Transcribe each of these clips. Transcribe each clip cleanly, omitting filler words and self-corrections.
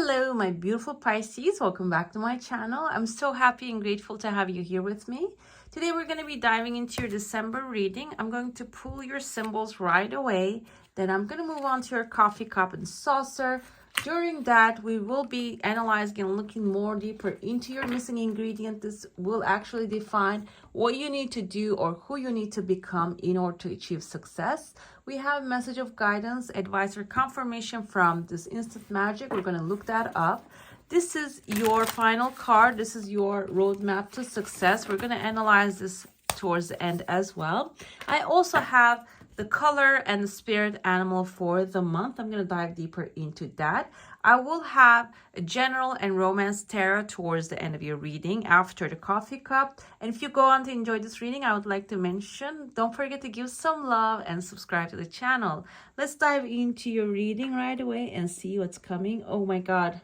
Hello, my beautiful Pisces. Welcome back to my channel. I'm so happy and grateful to have you here with me. Today, we're going to be diving into your December reading. I'm going to pull your symbols right away. Then I'm going to move on to your coffee cup and saucer. During that, we will be analyzing and looking more deeper into your missing ingredient. This will actually define what you need to do or who you need to become in order to achieve success. We have a message of guidance, advice, or confirmation from this instant magic. We're going to look that up. This is your final card. This is your roadmap to success. We're going to analyze this towards the end as well. I also have the color and the spirit animal for the month. I'm going to dive deeper into that. I will have a general and romance tarot towards the end of your reading after the coffee cup. And if you go on to enjoy this reading, I would like to mention, don't forget to give some love and subscribe to the channel. Let's dive into your reading right away and see what's coming. Oh my God,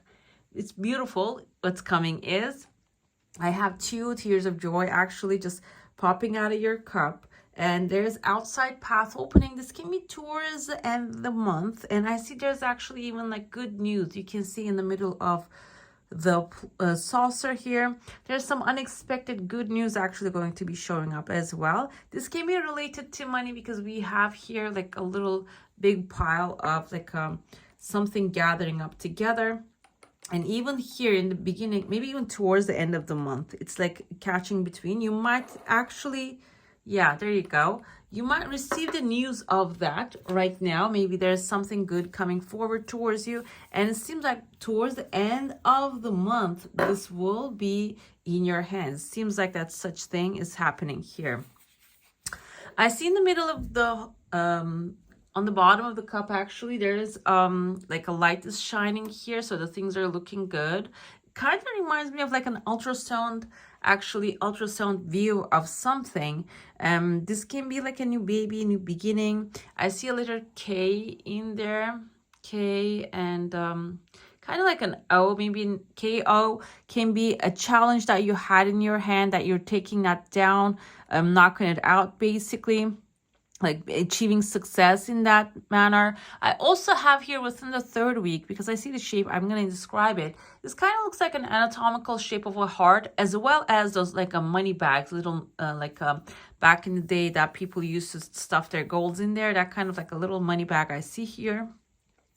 it's beautiful. What's coming is, I have two tears of joy actually just popping out of your cup. And there's outside path opening. This can be towards the end of the month. And I see there's actually even like good news. You can see in the middle of the saucer here. There's some unexpected good news actually going to be showing up as well. This can be related to money because we have here like a little big pile of like something gathering up together. And even here in the beginning, maybe even towards the end of the month, it's like catching between. You might actually... yeah, there you go. You might receive the news of that right now. Maybe there's something good coming forward towards you. And it seems like towards the end of the month, this will be in your hands. Seems like that such thing is happening here. I see in the middle of the, on the bottom of the cup, actually, there is like a light is shining here. So the things are looking good. Kind of reminds me of like an ultrasound view of something. This can be like a new baby, new beginning. I see a letter K in there, K, and kind of like an O, maybe KO can be a challenge that you had in your hand that you're taking that down, knocking it out basically, like achieving success in that manner. I also have here within the third week, because I see the shape, I'm going to describe it. This kind of looks like an anatomical shape of a heart, as well as those like a money bags, little back in the day that people used to stuff their golds in there. That kind of like a little money bag I see here.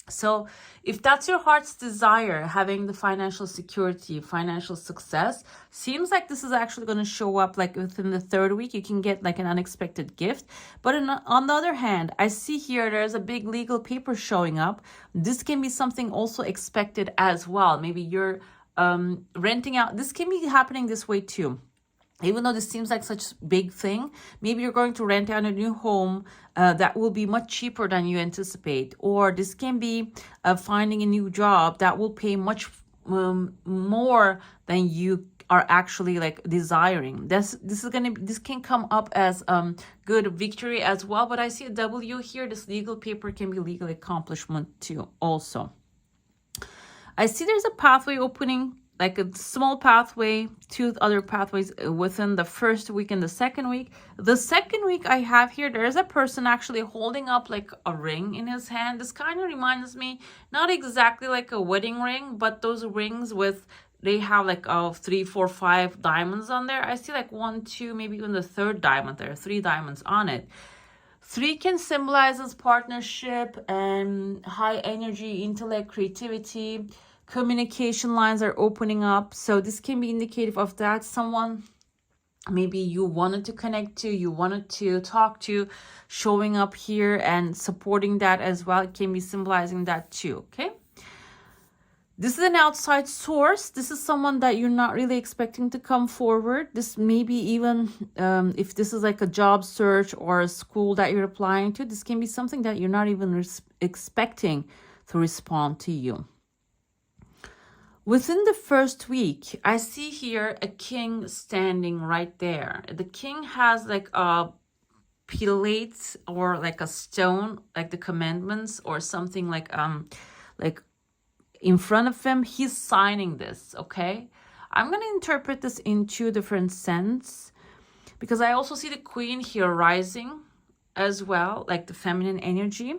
So if that's your heart's desire, having the financial security, financial success, seems like this is actually going to show up like within the third week. You can get like an unexpected gift. But on the other hand, I see here there's a big legal paper showing up. This can be something also expected as well. Maybe you're renting out. This can be happening this way too. Even though this seems like such a big thing, maybe you're going to rent out a new home that will be much cheaper than you anticipate. Or this can be finding a new job that will pay much more than you are actually like desiring. This can come up as good victory as well. But I see a W here. This legal paper can be legal accomplishment too also. I see there's a pathway opening, like a small pathway, two other pathways within the first week and the second week. The second week I have here, there is a person actually holding up like a ring in his hand. This kind of reminds me, not exactly like a wedding ring, but those rings with, they have like 3, 4, 5 diamonds on there. I see like 1, 2, maybe even the third diamond. There are 3 diamonds on it. 3 can symbolize as partnership and high energy, intellect, creativity. Communication lines are opening up. So this can be indicative of that. Someone maybe you wanted to connect to, you wanted to talk to, showing up here and supporting that as well. It can be symbolizing that too, okay? This is an outside source. This is someone that you're not really expecting to come forward. This may be even, if this is like a job search or a school that you're applying to, this can be something that you're not even expecting to respond to you. Within the first week, I see here a king standing right there. The king has like a plate or like a stone, like the commandments or something like in front of him. He's signing this, okay? I'm going to interpret this in 2 different senses because I also see the queen here rising as well, like the feminine energy.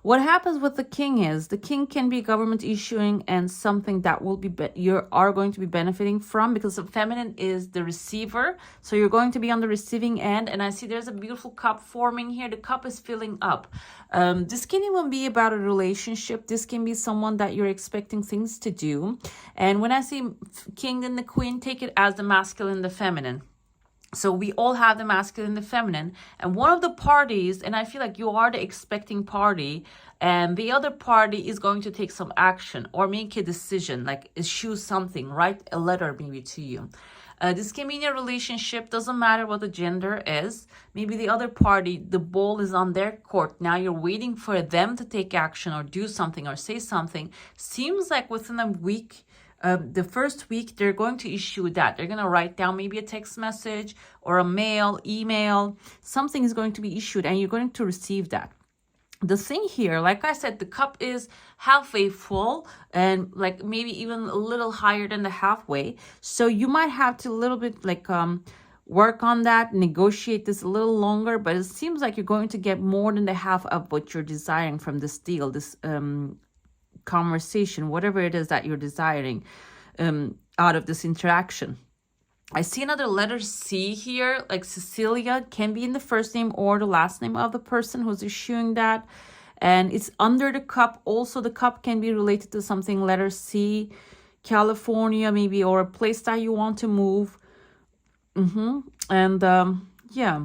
What happens with the king is the king can be government issuing and something that will be you are going to be benefiting from, because the feminine is the receiver. So you're going to be on the receiving end. And I see there's a beautiful cup forming here. The cup is filling up. This can even be about a relationship. This can be someone that you're expecting things to do. And when I see king and the queen, take it as the masculine, the feminine. So we all have the masculine and the feminine, and one of the parties, and I feel like you are the expecting party, and the other party is going to take some action or make a decision, like issue something, write a letter maybe to you. This can be in a relationship, doesn't matter what the gender is. Maybe the other party, the ball is on their court. Now you're waiting for them to take action or do something or say something. Seems like within a week, the first week, they're going to issue that. They're going to write down maybe a text message or a mail, email. Something is going to be issued and you're going to receive that. The thing here, like I said, the cup is halfway full and like maybe even a little higher than the halfway. So you might have to a little bit like work on that, negotiate this a little longer. But it seems like you're going to get more than the half of what you're desiring from this deal, this conversation, whatever it is that you're desiring out of this interaction. I see another letter C here, like Cecilia, can be in the first name or the last name of the person who's issuing that. And it's under the cup. Also, the cup can be related to something, letter C, California maybe, or a place that you want to move. And yeah,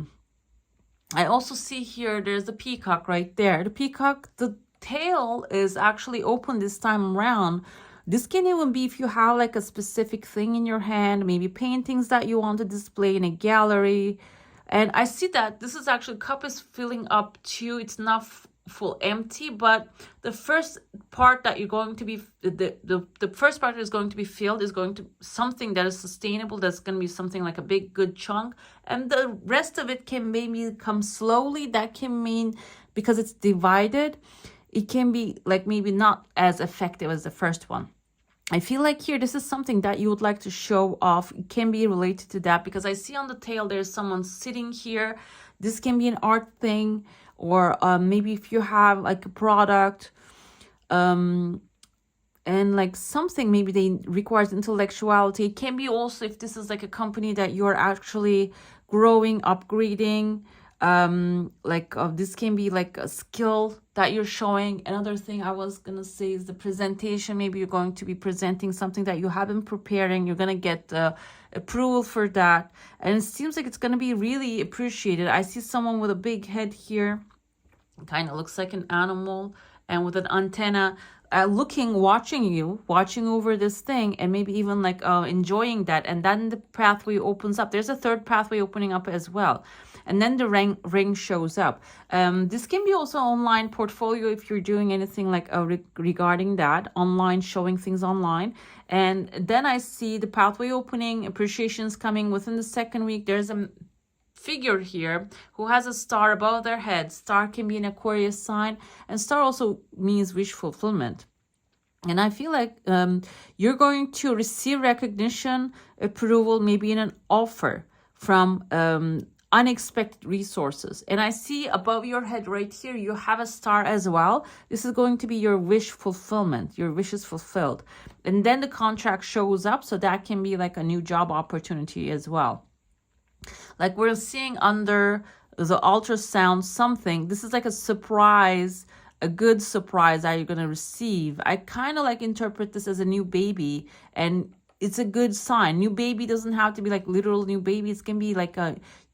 I also see here, there's the peacock right there. The peacock, the tail is actually open this time around. This can even be if you have like a specific thing in your hand, maybe paintings that you want to display in a gallery. And I see that this is actually, cup is filling up too. It's not full empty, but the first part that you're going to be, the first part that is going to be filled is going to something that is sustainable. That's going to be something like a big good chunk, and the rest of it can maybe come slowly. That can mean because it's divided, it can be like maybe not as effective as the first one. I feel like here, this is something that you would like to show off. It can be related to that because I see on the tail, there's someone sitting here. This can be an art thing, or maybe if you have like a product and like something, maybe they requires intellectuality. It can be also if this is like a company that you're actually growing, upgrading. This can be like a skill that you're showing. Another thing I was gonna say is the presentation. Maybe you're going to be presenting something that you have been preparing. You're gonna get approval for that, and it seems like it's gonna be really appreciated. I see someone with a big head here, kind of looks like an animal, and with an antenna, watching over this thing, and maybe even like enjoying that. And then the pathway opens up. There's a third pathway opening up as well. And then the ring shows up. This can be also online portfolio if you're doing anything like regarding that, online, showing things online. And then I see the pathway opening, appreciations coming within the second week. There's a figure here who has a star above their head. Star can be an Aquarius sign, and star also means wish fulfillment. And I feel like you're going to receive recognition, approval, maybe in an offer from unexpected resources. And I see above your head right here, you have a star as well. This is going to be your wish fulfillment. Your wish is fulfilled. And then the contract shows up. So that can be like a new job opportunity as well. Like we're seeing under the ultrasound something. This is like a surprise, a good surprise that you're going to receive. I kind of like interpret this as a new baby, and it's a good sign. New baby doesn't have to be like literal new baby. It can be like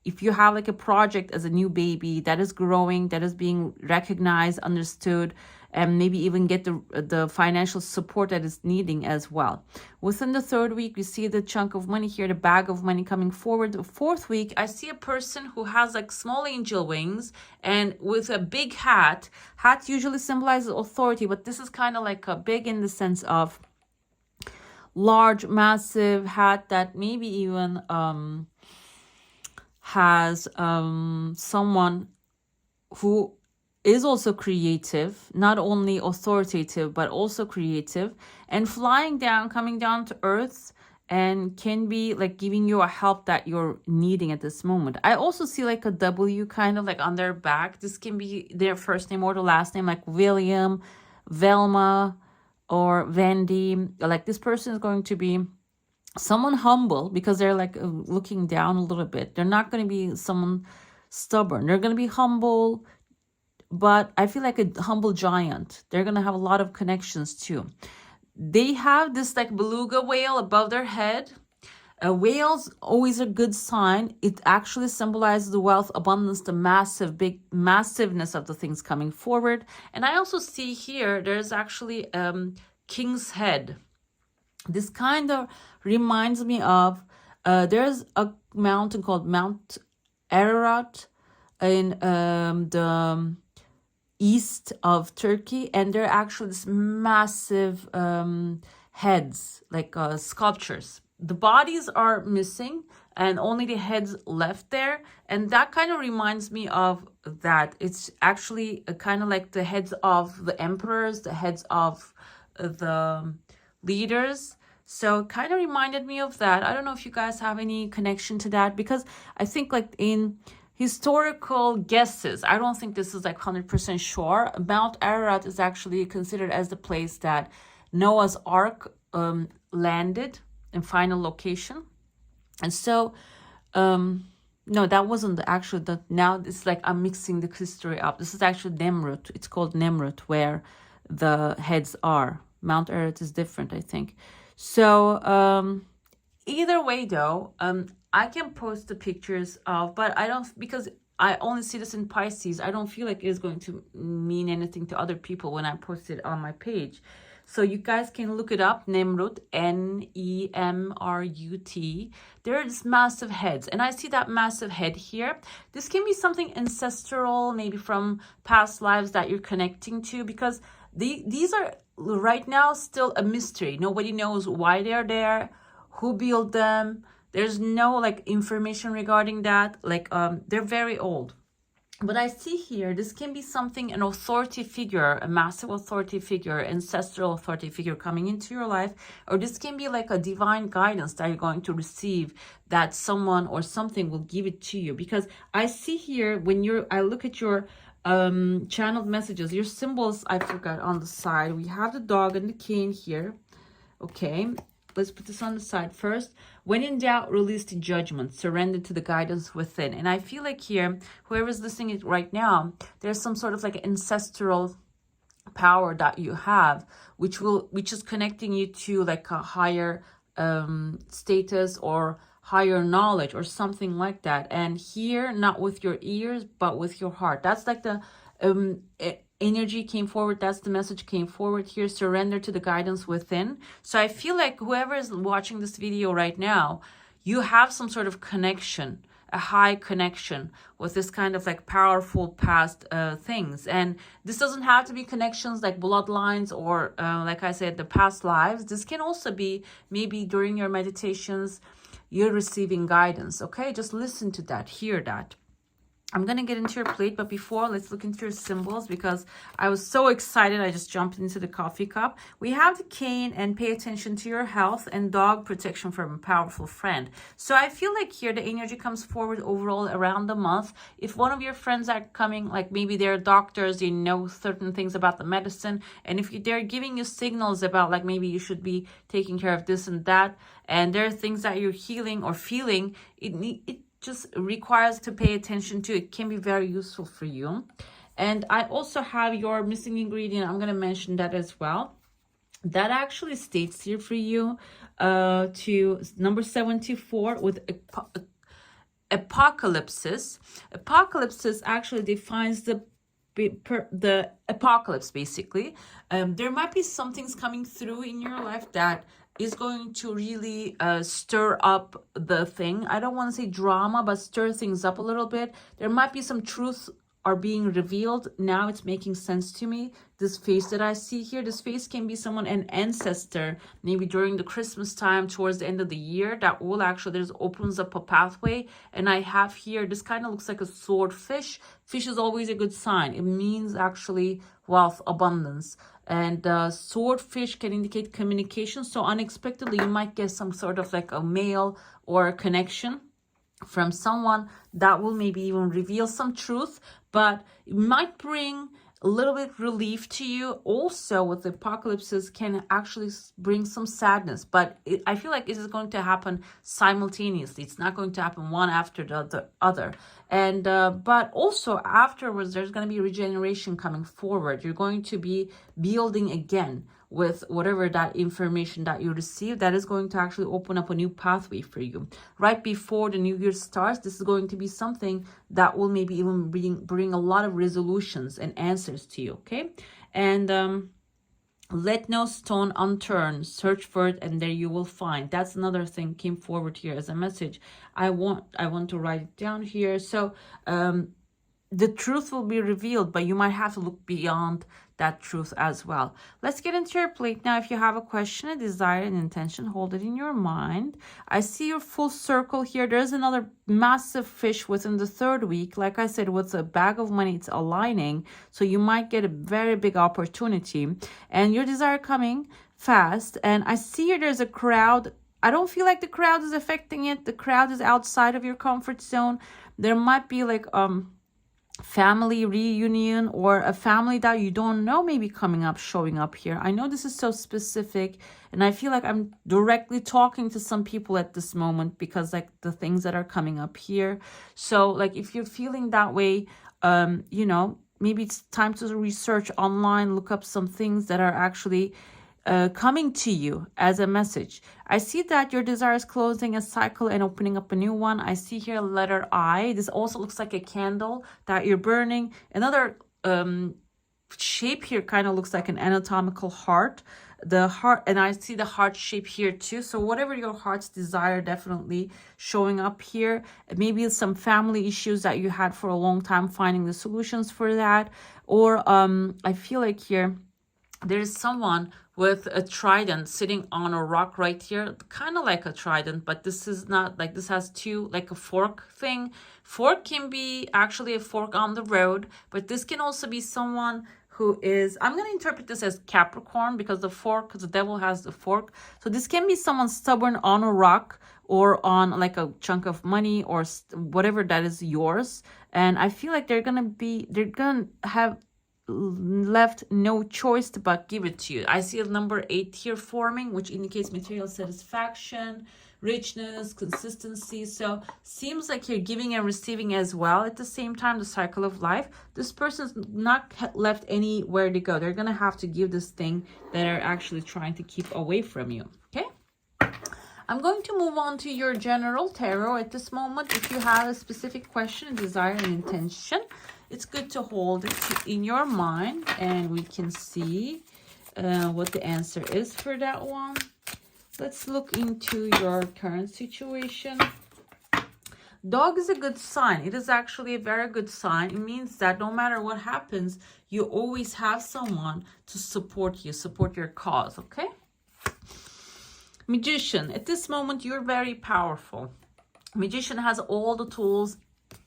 if you have like a project as a new baby that is growing, that is being recognized, understood, and maybe even get the financial support that is needing as well. Within the third week, we see the chunk of money here, the bag of money coming forward. The fourth week, I see a person who has like small angel wings and with a big hat. Hat usually symbolizes authority, but this is kind of like a big in the sense of large, massive hat that maybe even has someone who is also creative, not only authoritative, but also creative, and flying down, coming down to earth, and can be like giving you a help that you're needing at this moment. I also see like a W kind of like on their back. This can be their first name or the last name, like William, Velma, or Vandy. Like this person is going to be someone humble because they're like looking down a little bit. They're not going to be someone stubborn. They're going to be humble, but I feel like a humble giant. They're going to have a lot of connections too. They have this like beluga whale above their head. A whale's always a good sign. It actually symbolizes the wealth, abundance, the massiveness of the things coming forward. And I also see here, there's actually king's head. This kind of reminds me of, there's a mountain called Mount Ararat in the east of Turkey, and they're actually this massive heads, like sculptures. The bodies are missing and only the heads left there, and that kind of reminds me of that. It's actually kind of like the heads of the emperors, the heads of the leaders. So it kind of reminded me of that. I don't know if you guys have any connection to that, because I think like in historical guesses, I don't think this is like 100% sure. Mount Ararat is actually considered as the place that Noah's Ark landed in final location. And so, no, that wasn't the actual, now it's like I'm mixing the history up. This is actually Nemrut. It's called Nemrut, where the heads are. Mount Ararat is different, I think. So, either way though, I can post the pictures of, but I don't, because I only see this in Pisces. I don't feel like it's going to mean anything to other people when I post it on my page. So you guys can look it up, Nemrut, Nemrut. There are these massive heads, and I see that massive head here. This can be something ancestral, maybe from past lives that you're connecting to, because these are right now still a mystery. Nobody knows why they're there, who built them. There's no like information regarding that. Like they're very old. But I see here, this can be something, an authority figure, a massive authority figure, ancestral authority figure coming into your life. Or this can be like a divine guidance that you're going to receive, that someone or something will give it to you. Because I see here, when I look at your channeled messages, your symbols, I forgot on the side. We have the dog and the cane here. Okay, let's put this on the side first. When in doubt, release the judgment, surrender to the guidance within. And I feel like here, whoever's listening it right now, there's some sort of like ancestral power that you have, which is connecting you to like a higher status or higher knowledge or something like that. And here, not with your ears, but with your heart. That's like the energy came forward. That's the message came forward here. Surrender to the guidance within. So I feel like whoever is watching this video right now, you have some sort of connection, a high connection with this kind of like powerful past things. And this doesn't have to be connections like bloodlines or like I said, the past lives. This can also be maybe during your meditations, you're receiving guidance. Okay, just listen to that, hear that. I'm going to get into your plate, but before, let's look into your symbols, because I was so excited. I just jumped into the coffee cup. We have the cane and pay attention to your health, and dog protection from a powerful friend. So I feel like here the energy comes forward overall around the month. If one of your friends are coming, like maybe they're doctors, they know certain things about the medicine, and if they're giving you signals about like maybe you should be taking care of this and that, and there are things that you're healing or feeling, it just requires to pay attention to. It can be very useful for you. And I also have your missing ingredient. I'm going to mention that as well. That actually states here for you to number 74 with apocalypses. Apocalypses actually defines the apocalypse, basically. There might be some things coming through in your life that is going to really stir up the thing. I don't want to say drama, but stir things up a little bit. There might be some truths are being revealed. Now it's making sense to me. this face that I see here. This face can be someone, an ancestor, maybe during the Christmas time, towards the end of the year, that will actually, there's opens up a pathway. And I have here, this kind of looks like a swordfish. Fish is always a good sign. It means actually wealth, abundance. And swordfish can indicate communication. So unexpectedly, you might get some sort of like a mail or a connection from someone that will maybe even reveal some truth, but it might bring a little bit relief to you. Also with the apocalypses can actually bring some sadness, but I feel like it is going to happen simultaneously. It's not going to happen one after the other. And but also afterwards, there's going to be regeneration coming forward. You're going to be building again with whatever that information that you receive, that is going to actually open up a new pathway for you. Right before the new year starts, this is going to be something that will maybe even bring a lot of resolutions and answers to you, okay? And let no stone unturned, search for it and there you will find. That's another thing came forward here as a message. I want to write it down here. So the truth will be revealed, but you might have to look beyond that truth as well. Let's get into your plate now. If you have a question, a desire, an intention, hold it in your mind. I see your full circle here. There's another massive fish within the third week. Like I said, with a bag of money, it's aligning. So you might get a very big opportunity and your desire coming fast. And I see here there's a crowd. I don't feel like the crowd is affecting it. The crowd is outside of your comfort zone. There might be like family reunion or a family that you don't know maybe coming up, showing up here. I know this is so specific and I feel like I'm directly talking to some people at this moment because like the things that are coming up here. So like if you're feeling that way, you know, maybe it's time to research online, look up some things that are actually coming to you as a message. I see that your desire is closing a cycle and opening up a new one. I see here letter I. This also looks like a candle that you're burning. Another shape here kind of looks like an anatomical heart. The heart, and I see the heart shape here too. So whatever your heart's desire, definitely showing up here. Maybe some family issues that you had for a long time, finding the solutions for that. Or I feel like here there is someone with a trident sitting on a rock right here, kind of like a trident, but this is not like, this has two, like a fork thing. Fork can be actually a fork on the road, but this can also be someone who is, I'm going to interpret this as Capricorn because the fork, the devil has the fork. So this can be someone stubborn on a rock or on like a chunk of money or whatever that is yours. And I feel like they're going to have left no choice but give it to you. I see a number 8 here forming, which indicates material satisfaction, richness, consistency. So seems like you're giving and receiving as well at the same time, the cycle of life. This person's not left anywhere to go. They're gonna have to give this thing that are actually trying to keep away from you. Okay, I'm going to move on to your general tarot at this moment. If you have a specific question, desire, and intention, it's good to hold it in your mind and we can see what the answer is for that one. Let's look into your current situation. Dog is a good sign. It is actually a very good sign. It means that no matter what happens, you always have someone to support you, support your cause, okay? Magician, at this moment, you're very powerful. Magician has all the tools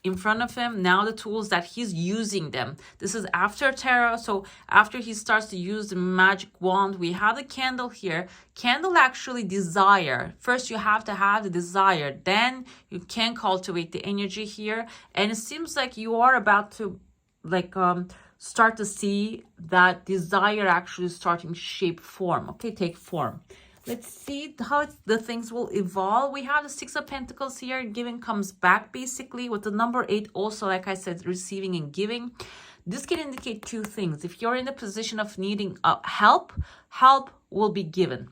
in front of him. Now the tools that he's using them. This is after tarot. So after he starts to use the magic wand, we have the candle here. Candle actually desire. First you have to have the desire. Then you can cultivate the energy here. And it seems like you are about to like start to see that desire actually starting shape form. Okay, take form. Let's see how the things will evolve. We have the 6 of Pentacles here. Giving comes back basically with the number 8 also, like I said, receiving and giving. This can indicate 2 things. If you're in a position of needing help, help will be given.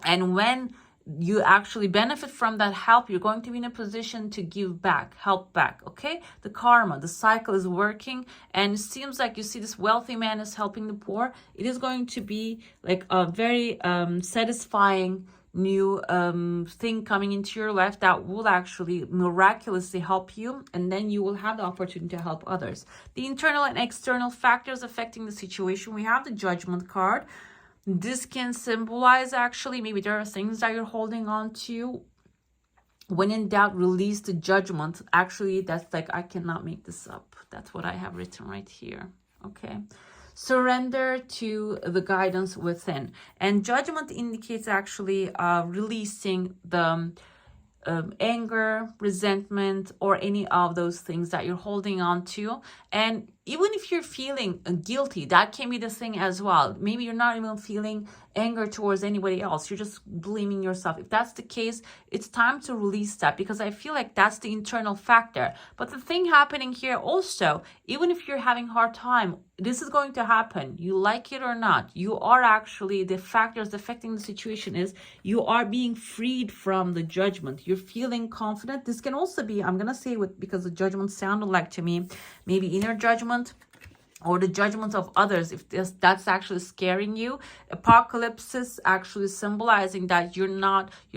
And when you actually benefit from that help, you're going to be in a position to give back, help back, okay? The karma, the cycle is working, and it seems like you see this wealthy man is helping the poor. It is going to be like a very satisfying new thing coming into your life that will actually miraculously help you, and then you will have the opportunity to help others. The internal and external factors affecting the situation. We have the Judgment card. This can symbolize actually maybe there are things that you're holding on to. When in doubt, release the judgment. Actually, that's like, I cannot make this up. That's what I have written right here. Okay. Surrender to the guidance within. And judgment indicates actually releasing the anger, resentment, or any of those things that you're holding on to. And even if you're feeling guilty, that can be the thing as well. Maybe you're not even feeling anger towards anybody else. You're just blaming yourself. If that's the case, it's time to release that, because I feel like that's the internal factor. But the thing happening here also, even if you're having a hard time, this is going to happen. You like it or not. You are actually, the factors affecting the situation is you are being freed from the judgment. You're feeling confident. This can also be, I'm going to say with, because the judgment sounded like to me, maybe inner judgment or the judgment of others, if that's actually scaring you. Apocalypse is actually symbolizing that you're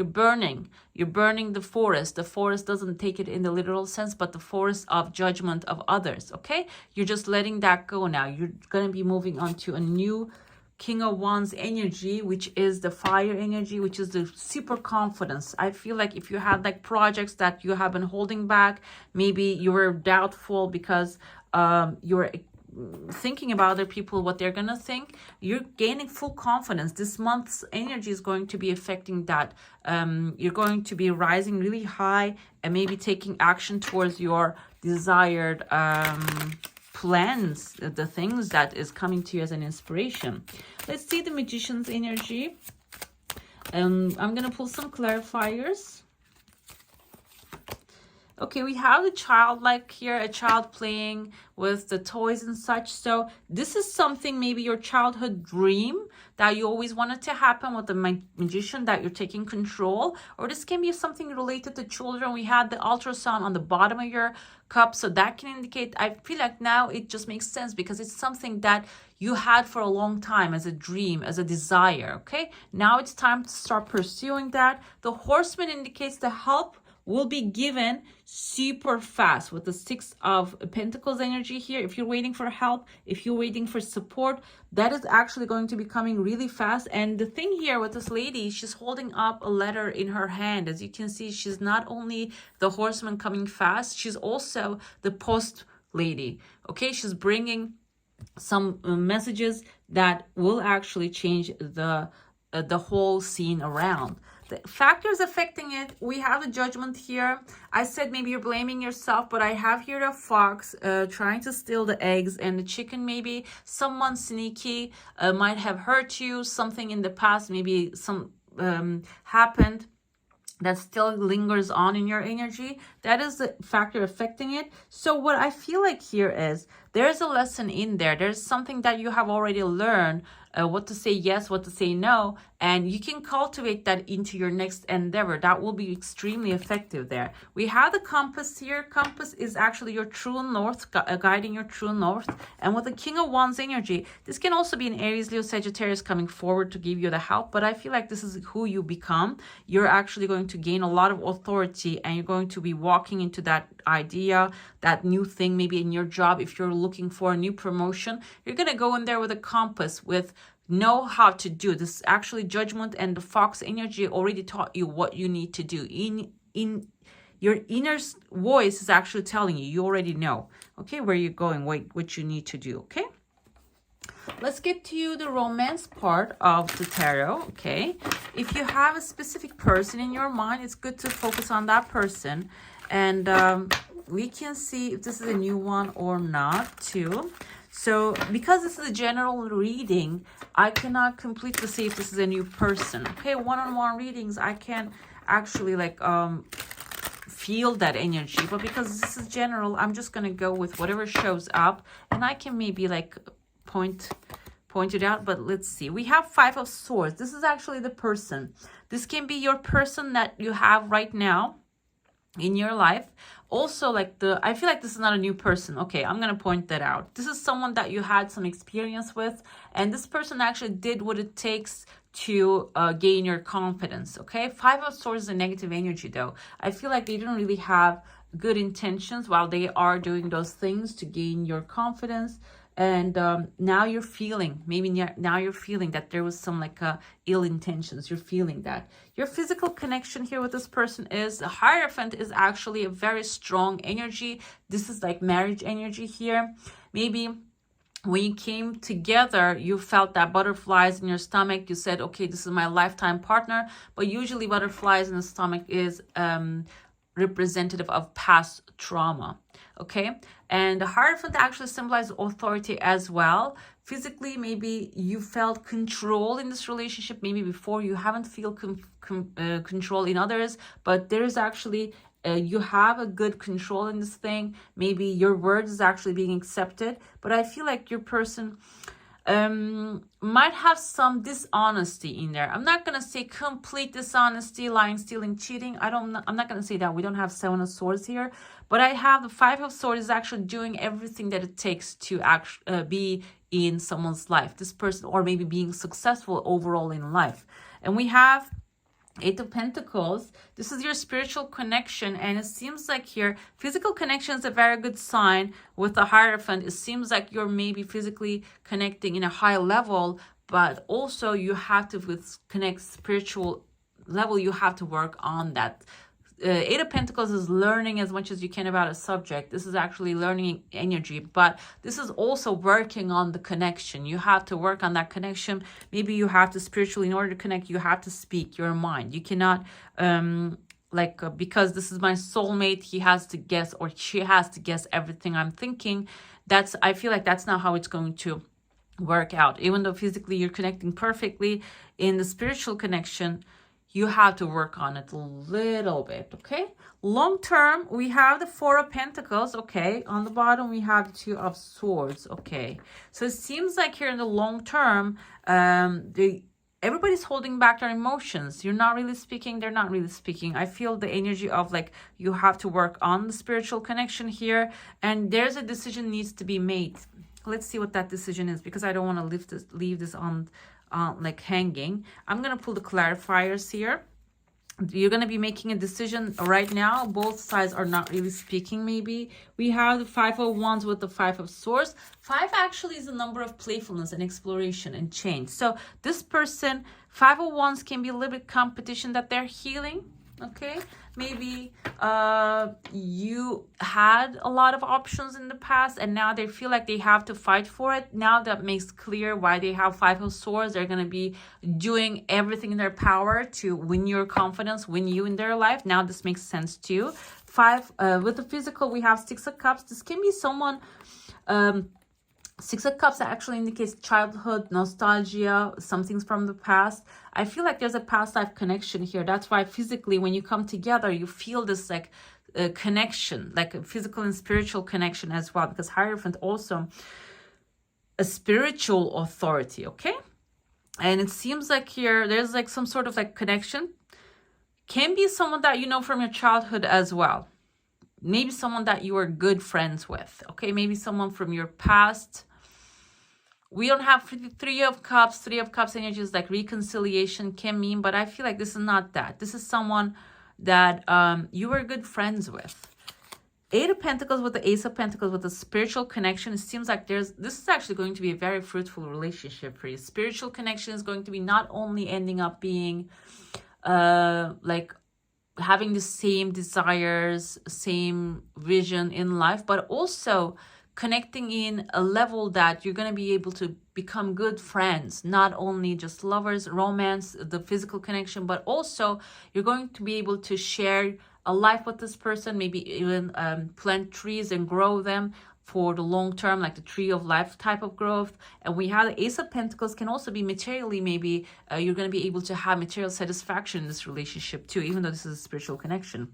burning the forest. The forest doesn't take it in the literal sense, but the forest of judgment of others. Okay, you're just letting that go now. You're going to be moving on to a new King of Wands energy, which is the fire energy, which is the super confidence. I feel like if you had like projects that you have been holding back, maybe you were doubtful because you're thinking about other people, what they're gonna think, you're gaining full confidence. This month's energy is going to be affecting that. You're going to be rising really high and maybe taking action towards your desired plans, the things that is coming to you as an inspiration. Let's see the Magician's energy. I'm gonna pull some clarifiers. Okay, we have the childlike here, a child playing with the toys and such. So this is something, maybe your childhood dream that you always wanted to happen with the magician, that you're taking control. Or this can be something related to children. We had the ultrasound on the bottom of your cup. So that can indicate, I feel like now it just makes sense because it's something that you had for a long time as a dream, as a desire. Okay, now it's time to start pursuing that. The Horseman indicates the help will be given super fast with the Six of Pentacles energy here. If you're waiting for help, if you're waiting for support, that is actually going to be coming really fast. And the thing here with this lady, she's holding up a letter in her hand. As you can see, she's not only the Horseman coming fast, she's also the post lady. Okay, she's bringing some messages that will actually change the whole scene around. The factors affecting it, we have the Judgment here. I said maybe you're blaming yourself, but I have here a fox trying to steal the eggs, and the chicken, maybe someone sneaky might have hurt you. Something in the past, maybe some happened that still lingers on in your energy. That is the factor affecting it. So what I feel like here is there's a lesson in there. There's something that you have already learned, what to say yes, what to say no, and you can cultivate that into your next endeavor. That will be extremely effective there. We have the compass here. Compass is actually your true north, guiding your true north. And with the King of Wands energy, this can also be an Aries, Leo, Sagittarius coming forward to give you the help, but I feel like this is who you become. You're actually going to gain a lot of authority, and you're going to be walking into that idea, that new thing, maybe in your job. If you're looking for a new promotion, you're going to go in there with a compass, with know how to do this. Actually, Judgment and the Fox energy already taught you what you need to do. In your inner voice is actually telling you, you already know, okay, where you're going, what you need to do. Okay, let's get to the romance part of the tarot. Okay, if you have a specific person in your mind, it's good to focus on that person, and we can see if this is a new one or not too. So because this is a general reading, I cannot completely see if this is a new person. Okay, one-on-one readings, I can actually like feel that energy, but because this is general, I'm just gonna go with whatever shows up, and I can maybe like point it out. But let's see, we have Five of Swords. This is actually the person. This can be your person that you have right now in your life. Also, like I feel like this is not a new person. Okay, I'm gonna point that out. This is someone that you had some experience with, and this person actually did what it takes to gain your confidence. Okay, Five of Swords is a negative energy though. I feel like they didn't really have good intentions while they are doing those things to gain your confidence. And now you're feeling, maybe now you're feeling that there was some like ill intentions. You're feeling that. Your physical connection here with this person is the Hierophant is actually a very strong energy. This is like marriage energy here. Maybe when you came together, you felt that butterflies in your stomach. You said, okay, this is my lifetime partner. But usually butterflies in the stomach is representative of past trauma. Okay, and the Hierophant actually symbolizes authority as well. Physically, maybe you felt control in this relationship. Maybe before you haven't feel control in others, but there is actually you have a good control in this thing. Maybe your words is actually being accepted, but I feel like your person might have some dishonesty in there. I'm not gonna say complete dishonesty, lying, stealing, cheating. I'm not gonna say that. We don't have Seven of Swords here, but I have the Five of Swords is actually doing everything that it takes to be in someone's life. This person, or maybe being successful overall in life. And we have Eight of Pentacles. This is your spiritual connection, and it seems like here physical connection is a very good sign. With the Hierophant, it seems like you're maybe physically connecting in a high level, but also you have to connect spiritual level. You have to work on that. Eight of Pentacles is learning as much as you can about a subject. This is actually learning energy, but this is also working on the connection. You have to work on that connection. Maybe you have to spiritually, in order to connect, you have to speak your mind. You cannot because this is my soulmate, he has to guess, or she has to guess everything I'm thinking. I feel like that's not how it's going to work out. Even though physically you're connecting perfectly, in the spiritual connection, you have to work on it a little bit. Okay, long term, we have the Four of Pentacles. Okay, on the bottom we have the Two of Swords. Okay, so it seems like here in the long term, everybody's holding back their emotions. You're not really speaking, they're not really speaking. I feel the energy of like you have to work on the spiritual connection here, and there's a decision needs to be made. Let's see what that decision is, because I don't want to leave this on like hanging. I'm gonna pull the clarifiers here. You're gonna be making a decision right now. Both sides are not really speaking. Maybe we have the Five of Wands with the Five of Swords. Five actually is a number of playfulness and exploration and change. So this person, Five of Wands, can be a little bit competition that they're healing. Okay, maybe you had a lot of options in the past, and now they feel like they have to fight for it. Now that makes clear why they have Five of Swords. They're going to be doing everything in their power to win your confidence, win you in their life. Now this makes sense too. With the physical, we have Six of Cups. This can be someone Six of Cups actually indicates childhood, nostalgia, something's from the past. I feel like there's a past life connection here. That's why physically, when you come together, you feel this like connection, like a physical and spiritual connection as well. Because Hierophant also a spiritual authority, okay? And it seems like here, there's like some sort of like connection. Can be someone that you know from your childhood as well. Maybe someone that you are good friends with, okay? Maybe someone from your past. We don't have Three of Cups. Three of Cups energy is like reconciliation can mean, but I feel like this is not that. This is someone that you were good friends with. Eight of Pentacles with the Ace of Pentacles with the spiritual connection. It seems like this is actually going to be a very fruitful relationship for you. Spiritual connection is going to be not only ending up being like having the same desires, same vision in life, but also connecting in a level that you're going to be able to become good friends, not only just lovers, romance, the physical connection, but also you're going to be able to share a life with this person, maybe even plant trees and grow them for the long term, like the tree of life type of growth. And we have the Ace of Pentacles can also be materially, maybe you're going to be able to have material satisfaction in this relationship too, even though this is a spiritual connection.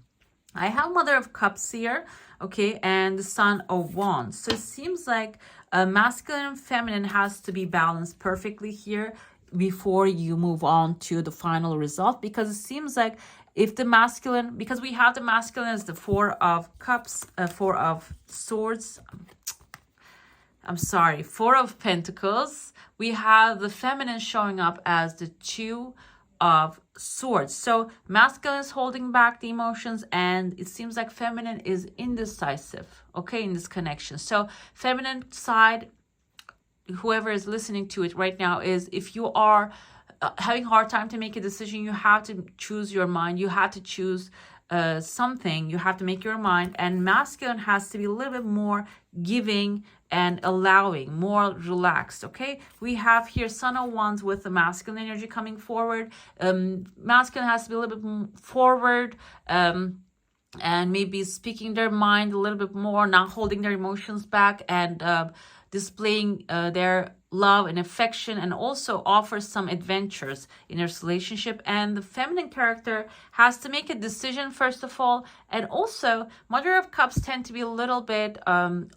I have Mother of Cups here, okay, and the Sun of Wands. So it seems like masculine and feminine has to be balanced perfectly here before you move on to the final result, because it seems like if the masculine, because we have the masculine as the Four of Cups, Four of Swords. Four of Pentacles. We have the feminine showing up as the Two of Swords. So masculine is holding back the emotions, and it seems like feminine is indecisive, okay, in this connection. So feminine side, whoever is listening to it right now, is if you are having a hard time to make a decision, you have to choose your mind. You have to choose something. You have to make your mind. And masculine has to be a little bit more giving and allowing, more relaxed. Okay, we have here Son of Wands with the masculine energy coming forward. Masculine has to be a little bit more forward, and maybe speaking their mind a little bit more, not holding their emotions back, and displaying their love and affection, and also offer some adventures in their relationship. And the feminine character has to make a decision first of all, and also Mother of Cups tend to be a little bit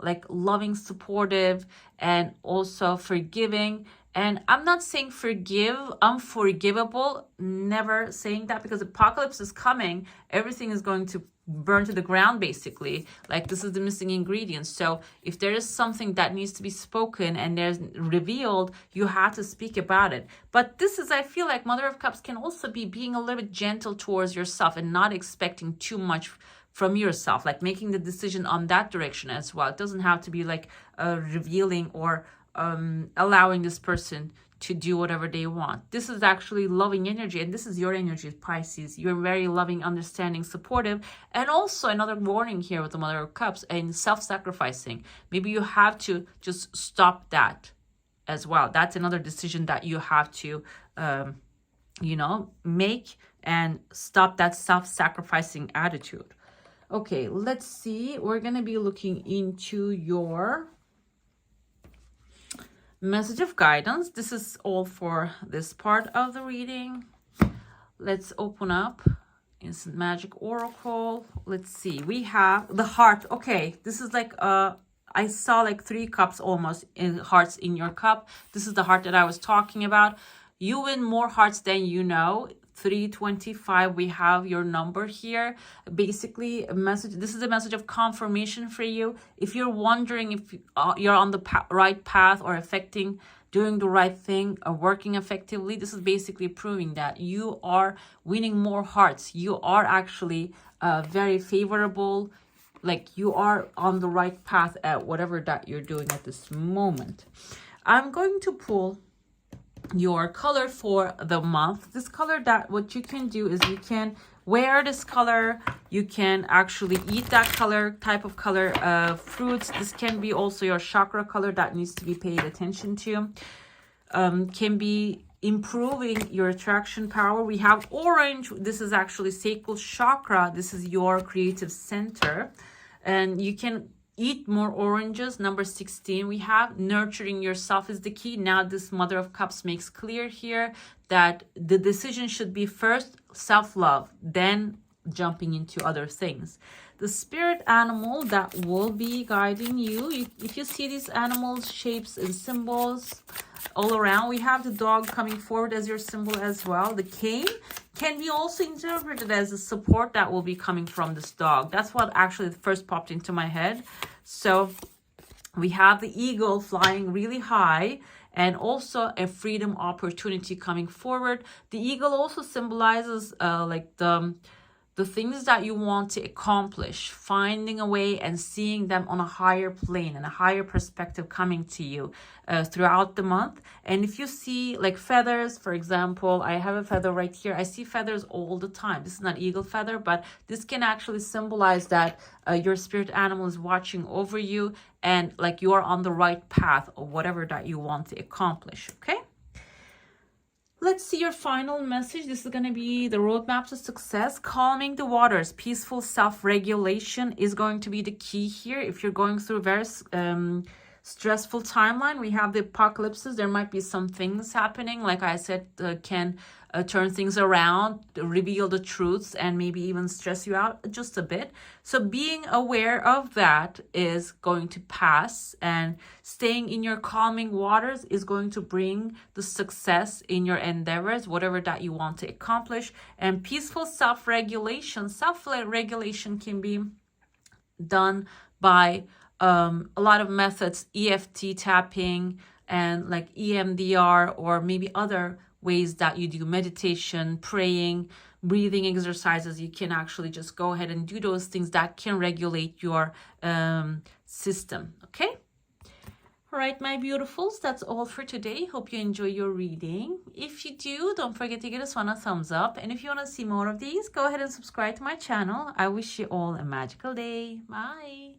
like loving, supportive, and also forgiving. And I'm not saying forgive, unforgivable, never saying that, because apocalypse is coming. Everything is going to burn to the ground, basically. Like, this is the missing ingredient. So if there is something that needs to be spoken and there's revealed, you have to speak about it. But this is, I feel like Mother of Cups can also be being a little bit gentle towards yourself and not expecting too much from yourself, like making the decision on that direction as well. It doesn't have to be like revealing or allowing this person to do whatever they want. This is actually loving energy, and this is your energy, Pisces. You're very loving, understanding, supportive. And also another warning here with the Mother of Cups and self-sacrificing. Maybe you have to just stop that as well. That's another decision that you have to make, and stop that self-sacrificing attitude. Okay, let's see. We're going to be looking into your message of guidance. This is all for this part of the reading. Let's open up Instant Magic Oracle. Let's see. We have the heart. Okay, this is like I saw like 3 cups almost in hearts in your cup. This is the heart that I was talking about. You win more hearts than you know. 325, we have your number here. Basically, a message. This is a message of confirmation for you. If you're wondering if you're on the right path, or doing the right thing, or working effectively, this is basically proving that you are winning more hearts. You are actually very favorable. Like, you are on the right path at whatever that you're doing at this moment. I'm going to pull your color for the month. This color, that what you can do is you can wear this color, you can actually eat that color, type of color, fruits. This can be also your chakra color that needs to be paid attention to. Can be improving your attraction power. We have orange. This is actually sacral chakra. This is your creative center, and you can eat more oranges. Number 16, we have nurturing yourself is the key. Now this Mother of Cups makes clear here that the decision should be first self-love, then jumping into other things. The spirit animal that will be guiding you, if you see these animals, shapes and symbols all around, we have the dog coming forward as your symbol as well. The cane can be also interpreted as a support that will be coming from this dog. That's what actually first popped into my head. So we have the eagle flying really high, and also a freedom opportunity coming forward. The eagle also symbolizes like the things that you want to accomplish, finding a way and seeing them on a higher plane and a higher perspective coming to you throughout the month. And if you see like feathers, for example, I have a feather right here. I see feathers all the time. This is not eagle feather, but this can actually symbolize that your spirit animal is watching over you, and like you are on the right path or whatever that you want to accomplish, okay? Let's see your final message. This is going to be the roadmap to success. Calming the waters, peaceful self-regulation is going to be the key here. If you're going through a very stressful timeline, we have the apocalypses. There might be some things happening, like I said, can turn things around, reveal the truths, and maybe even stress you out just a bit. So being aware of that is going to pass, and staying in your calming waters is going to bring the success in your endeavors, whatever that you want to accomplish. And peaceful self-regulation. Self-regulation can be done by a lot of methods, EFT tapping and like EMDR, or maybe other ways that you do meditation, praying, breathing exercises. You can actually just go ahead and do those things that can regulate your system. Okay. All right, my beautifuls, that's all for today. Hope you enjoy your reading. If you do, don't forget to give this one a thumbs up. And if you want to see more of these, go ahead and subscribe to my channel. I wish you all a magical day. Bye.